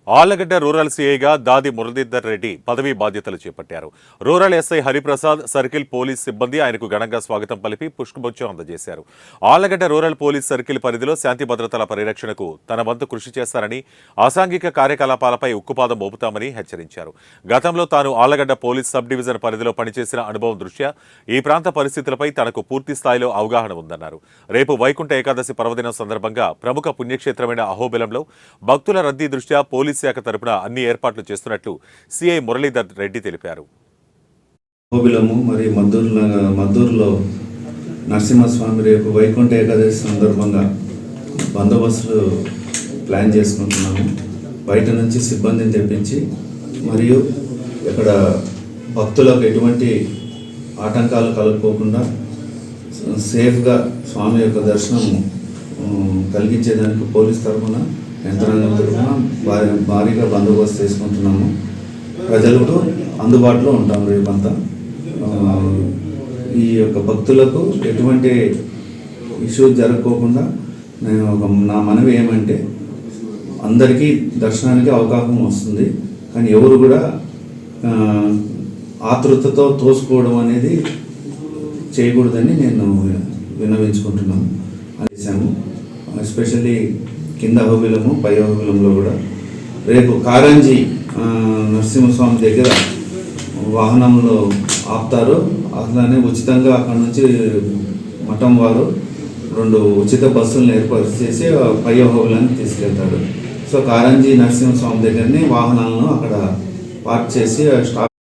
Allagadda rural సీఐగా దాది మురళీధర్ రెడ్డి పదవీ బాధ్యతలు చేపట్టారు. Rural SI Hariprasad, circle police సిబ్బంది ఆయనకు ఘనంగా స్వాగతం పలిపి పుష్పగుచ్చం అందజేశారు. ఆళ్లగడ్డ రూరల్ పోలీస్ సర్కిల్ పరిధిలో శాంతి భద్రతల పరిరక్షణకు తన వంతు కృషి చేస్తారని, అసాంఘిక కార్యకలాపాలపై ఉక్కుపాదం మోపుతామని హెచ్చరించారు. గతంలో తాను ఆళ్లగడ్డ పోలీస్ సబ్ డివిజన్ పరిధిలో పనిచేసిన అనుభవం దృష్ట్యా ఈ ప్రాంత పరిస్థితులపై తనకు పూర్తి స్థాయిలో అవగాహన ఉందన్నారు. రేపు వైకుంఠ ఏకాదశి పర్వదినం సందర్భంగా ప్రముఖ పుణ్యక్షేత్రమైన అహోబిలంలో భక్తుల రద్దీ దృష్ట్యా పోలీస్ శాఖ తరపున అన్ని ఏర్పాట్లు చేస్తున్నట్లు సిఐ మురళీధర్ రెడ్డి తెలిపారు. అహోబిలము మరియు మద్దూరులో నరసింహస్వామి రేపు వైకుంఠ ఏకాదశి సందర్భంగా బందోబస్తులు ప్లాన్ చేసుకుంటున్నాము. బయట నుంచి సిబ్బందిని తెప్పించి మరియు ఇక్కడ భక్తులకు ఎటువంటి ఆటంకాలు కలుపుకోకుండా సేఫ్గా స్వామి యొక్క దర్శనం కలిగించేదానికి పోలీస్ తరఫున యంత్రాంగం తరఫున భారీగా బందోబస్తు చేసుకుంటున్నాము. ప్రజలకు అందుబాటులో ఉంటాము. రేపంతా ఈ యొక్క భక్తులకు ఎటువంటి ఇష్యూస్ జరగకోకుండా నా మనవి ఏమంటే అందరికీ దర్శనానికి అవకాశం వస్తుంది, కానీ ఎవరు కూడా ఆతృతతో తోసుకోవడం అనేది చేయకూడదని నేను విన్నవించుకుంటున్నాను. చేశాము. ఎస్పెషల్లీ కింద అహోబిలము, పై అహోబిలంలో కూడా రేపు కారంజీ నరసింహస్వామి దగ్గర వాహనంలో ఆపుతారు. అట్లానే ఉచితంగా అక్కడ నుంచి మఠం వారు 2 ఉచిత బస్సులను ఏర్పాటు చేసి పై అహోబిలాన్ని తీసుకెళ్తారు. సో కారంజీ నరసింహస్వామి దగ్గరనే వాహనాలను అక్కడ పార్క్ చేసి స్టాప్